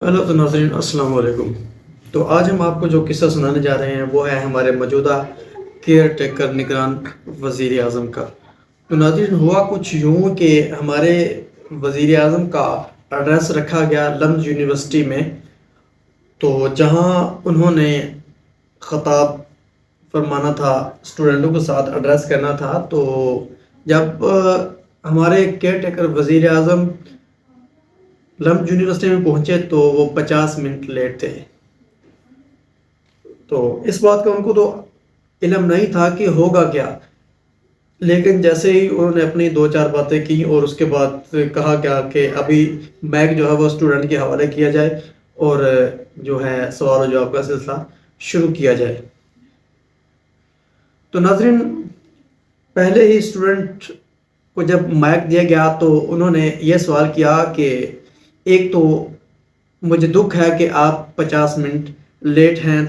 Hello तो नाज़रीन, अस्सलाम वालेकुम। तो आज हम आपको जो किस्सा सुनाने जा रहे हैं वो है हमारे मौजूदा केयर टेकर निगरान वज़ीर आज़म का। तो नाज़रीन, हुआ कुछ यूँ कि हमारे वज़ीर आज़म का एड्रेस रखा गया लम्स यूनिवर्सिटी में। तो जहाँ उन्होंने ख़ताब फरमाना था, स्टूडेंटों के साथ एड्रेस करना था। तो जब हमारे केयर टेकर वज़ीर आज़म लम्स यूनिवर्सिटी में पहुँचे तो वो 50 मिनट लेट थे। तो इस बात का उनको तो इल्म नहीं था कि होगा क्या, लेकिन जैसे ही उन्होंने अपनी दो चार बातें की और उसके बाद कहा क्या कि अभी मैक जो है वो स्टूडेंट के हवाले किया जाए और जो है सवाल और जवाब का सिलसिला शुरू किया जाए। तो नाजरीन, पहले ही स्टूडेंट को जब माइक दिया गया तो उन्होंने ये सवाल किया कि एक तो मुझे दुख है कि आप 50 मिनट लेट हैं।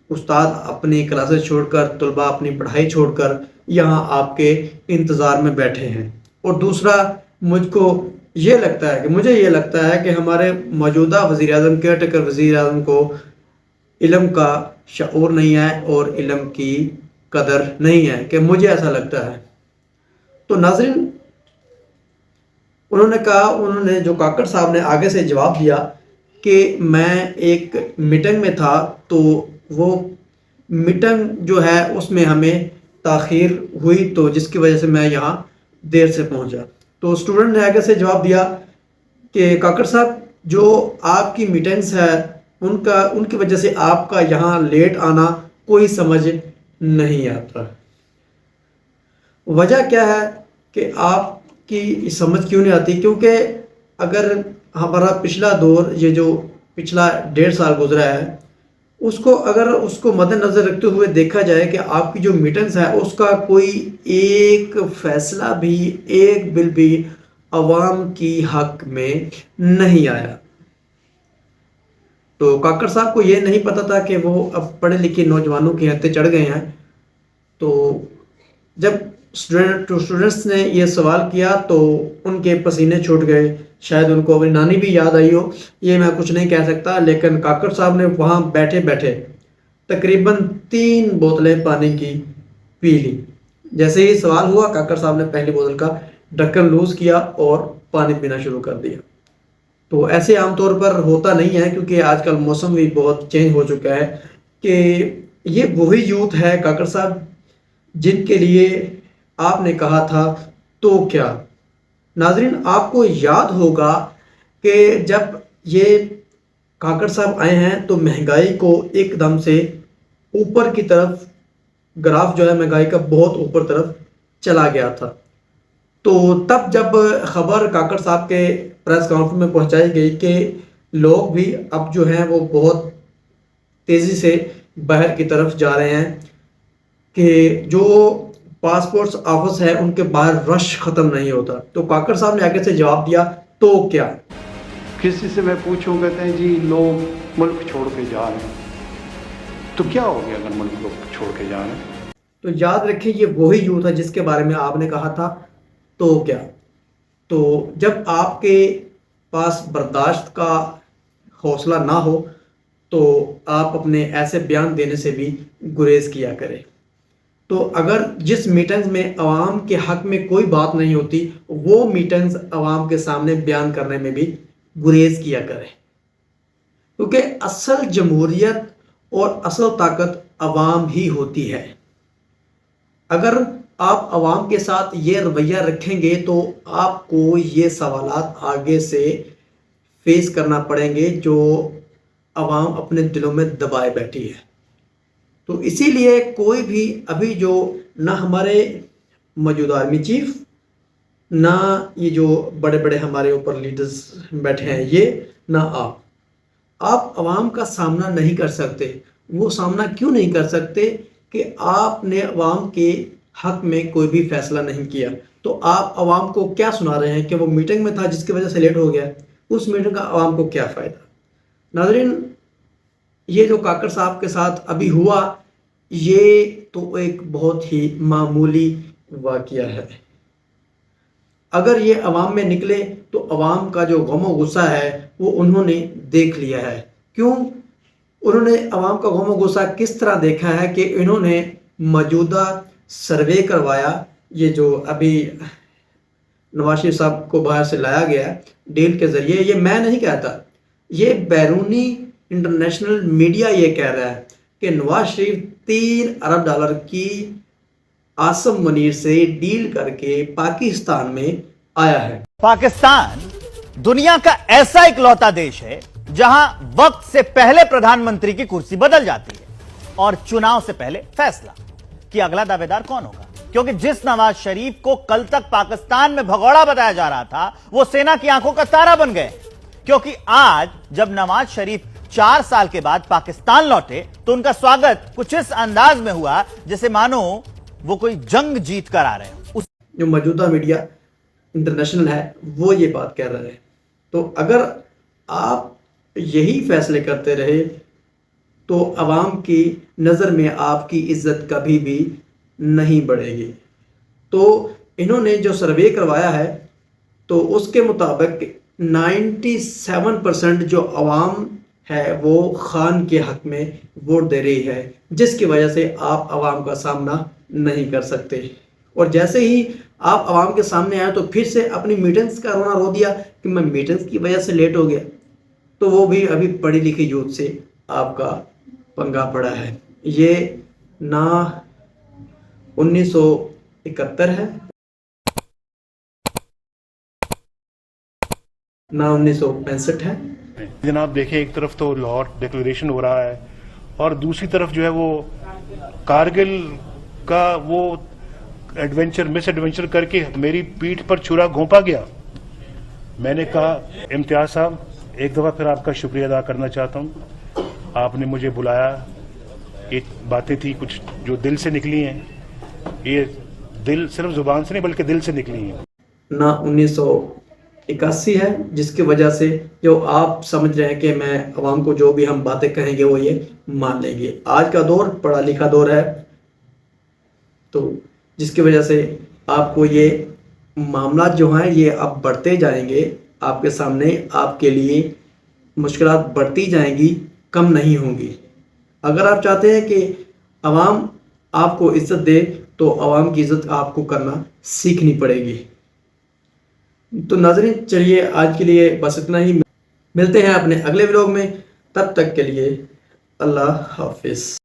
उस्ताद अपनी क्लासेस छोड़कर, तलबा अपनी पढ़ाई छोड़कर यहाँ आपके इंतज़ार में बैठे हैं। और दूसरा, मुझे ये लगता है कि हमारे मौजूदा वज़ीर आज़म, केयर टेकर वज़ीर आज़म को इल्म का शऊर नहीं है और इल्म की कदर नहीं है, कि मुझे ऐसा लगता है। तो नाज़रीन, उन्होंने जो काकड़ साहब ने आगे से जवाब दिया कि मैं एक मीटिंग में था, तो वो मीटिंग जो है उसमें हमें ताख़ीर हुई, तो जिसकी वजह से मैं यहाँ देर से पहुँचा। तो स्टूडेंट ने आगे से जवाब दिया कि काकड़ साहब, जो आपकी मीटिंग्स है उनकी वजह से आपका यहाँ लेट आना कोई समझ नहीं आता। वजह क्या है कि आपकी समझ क्यों नहीं आती? क्योंकि अगर हमारा पिछला दौर, ये जो पिछला 1.5 साल गुजरा है, उसको मद्देनज़र रखते हुए देखा जाए कि आपकी जो मीटिंग्स है उसका कोई एक फैसला भी, एक बिल भी अवाम की हक में नहीं आया। तो काकड़ साहब को ये नहीं पता था कि वो अब पढ़े लिखे नौजवानों के हत्थे चढ़ गए हैं। तो जब स्टूडेंट्स ने ये सवाल किया तो उनके पसीने छूट गए। शायद उनको अपनी नानी भी याद आई हो, ये मैं कुछ नहीं कह सकता, लेकिन काकड़ साहब ने वहाँ बैठे बैठे तकरीबन 3 बोतलें पानी की पी ली। जैसे ही सवाल हुआ, काकड़ साहब ने पहली बोतल का ढक्कन लूज किया और पानी पीना शुरू कर दिया। तो ऐसे आमतौर पर होता नहीं है, क्योंकि आजकल मौसम भी बहुत चेंज हो चुका है। कि ये वही यूथ है काकड़ साहब जिनके लिए आपने कहा था तो क्या। नाजरीन, आपको याद होगा कि जब ये काकड़ साहब आए हैं तो महंगाई को एकदम से ऊपर की तरफ, ग्राफ जो है महंगाई का बहुत ऊपर तरफ चला गया था। तो तब जब खबर काकड़ साहब के प्रेस कॉन्फ्रेंस में पहुंचाई गई कि लोग भी अब जो हैं वो बहुत तेज़ी से बाहर की तरफ जा रहे हैं, कि जो पासपोर्ट्स ऑफिस है उनके बाहर रश ख़त्म नहीं होता, तो काकड़ साहब ने आगे से जवाब दिया तो क्या। किसी से मैं पूछूं, कहते हैं जी लोग मुल्क छोड़ के जा रहे हैं। तो क्या हो गया अगर मुल्क लोग छोड़ के जा रहे हैं? तो याद रखिए, ये वही यूथ है जिसके बारे में आपने कहा था तो क्या। तो जब आपके पास बर्दाश्त का हौसला ना हो तो आप अपने ऐसे बयान देने से भी गुरेज किया करें। तो अगर जिस मीटिंग्स में अवाम के हक में कोई बात नहीं होती, वो मीटिंग्स अवाम के सामने बयान करने में भी गुरेज किया करें। क्योंकि असल जमहूरियत और असल ताकत अवाम ही होती है। अगर आप अवाम के साथ ये रवैया रखेंगे तो आपको ये सवालात आगे से फेस करना पड़ेंगे जो अवाम अपने दिलों में दबाए बैठी है। तो इसीलिए कोई भी अभी जो, ना हमारे मौजूदा आर्मी चीफ, ना ये जो बड़े बड़े हमारे ऊपर लीडर्स बैठे हैं, ये ना आप अवाम का सामना नहीं कर सकते। वो सामना क्यों नहीं कर सकते? कि आपने अवाम के हक में कोई भी फैसला नहीं किया। तो आप अवाम को क्या सुना रहे हैं कि वो मीटिंग में था जिसकी वजह से लेट हो गया? उस मीटिंग का अवाम को क्या फ़ायदा? नाजरीन, ये जो काकड़ साहब के साथ अभी हुआ, ये तो एक बहुत ही मामूली वाक़या है। अगर ये अवाम में निकले तो अवाम का जो गम और गुस्सा है وہ انہوں نے دیکھ لیا ہے. کیوں؟ انہوں نے عوام کا غم و غصہ کس طرح دیکھا ہے کہ انہوں نے موجودہ سروے کروایا. یہ جو ابھی نواز شریف صاحب کو باہر سے لایا گیا ڈیل کے ذریعے، یہ میں نہیں کہتا، یہ بیرونی انٹرنیشنل میڈیا یہ کہہ رہا ہے کہ نواز شریف $3 ارب کی عاصم منیر سے ڈیل کر کے پاکستان میں آیا ہے. پاکستان دنیا کا ایسا اکلوتا دیش ہے جہاں وقت سے پہلے پردھان منتری کی کرسی بدل جاتی ہے اور چناؤ سے پہلے فیصلہ کہ اگلا دعوے دار کون ہوگا. کیونکہ جس نواز شریف کو کل تک پاکستان میں بھگوڑا بتایا جا رہا تھا وہ سینا کی آنکھوں کا تارا بن گئے. کیونکہ آج جب نواز شریف 4 سال کے بعد پاکستان لوٹے تو ان کا سواگت کچھ اس انداز میں ہوا جیسے مانو وہ کوئی جنگ جیت کر آ رہے ہیں. جو موجودہ میڈیا انٹرنیشنل ہے وہ یہ بات کہہ رہے ہیں. تو اگر آپ یہی فیصلے کرتے رہے تو عوام کی نظر میں آپ کی عزت کبھی بھی نہیں بڑھے گی. تو انہوں نے جو سروے کروایا ہے تو اس کے مطابق 97% جو عوام ہے وہ خان کے حق میں ووٹ دے رہی ہے، جس کی وجہ سے آپ عوام کا سامنا نہیں کر سکتے. اور جیسے ہی آپ عوام کے سامنے آئے تو پھر سے اپنی میٹنگز کا رونا رو دیا کہ میں میٹنگز کی وجہ سے لیٹ ہو گیا. تو وہ بھی ابھی پڑھی لکھی یوتھ سے آپ کا پنگا پڑا ہے. یہ نہ 1971 ہے نہ 1965 ہے. جناب دیکھیں، ایک طرف تو لاہور ڈکلریشن ہو رہا ہے اور دوسری طرف جو ہے وہ کارگل کا وہ مس ایڈونچر کر کے میری پیٹھ پر چھرا گھونپا گیا. میں نے کہا امتیاز صاحب ایک دفعہ پھر آپ کا شکریہ ادا کرنا چاہتا ہوں، آپ نے مجھے بلایا. یہ باتیں تھی کچھ جو دل سے نکلی ہیں، یہ دل صرف زبان سے نہیں بلکہ دل سے نکلی ہیں. نہ 1981 ہے جس کی وجہ سے جو آپ سمجھ رہے ہیں کہ میں عوام کو جو بھی ہم باتیں کہیں گے وہ یہ مان لیں گے. آج کا دور پڑھا لکھا دور ہے تو جس کی وجہ سے آپ کو یہ معاملات جو ہیں یہ اب بڑھتے جائیں گے آپ کے سامنے. آپ کے لیے مشکلات بڑھتی جائیں گی، کم نہیں ہوں گی. اگر آپ چاہتے ہیں کہ عوام آپ کو عزت دے تو عوام کی عزت آپ کو کرنا سیکھنی پڑے گی. تو ناظرین چلیے آج کے لیے بس اتنا ہی. ملتے ہیں اپنے اگلے ولاگ میں، تب تک کے لیے اللہ حافظ.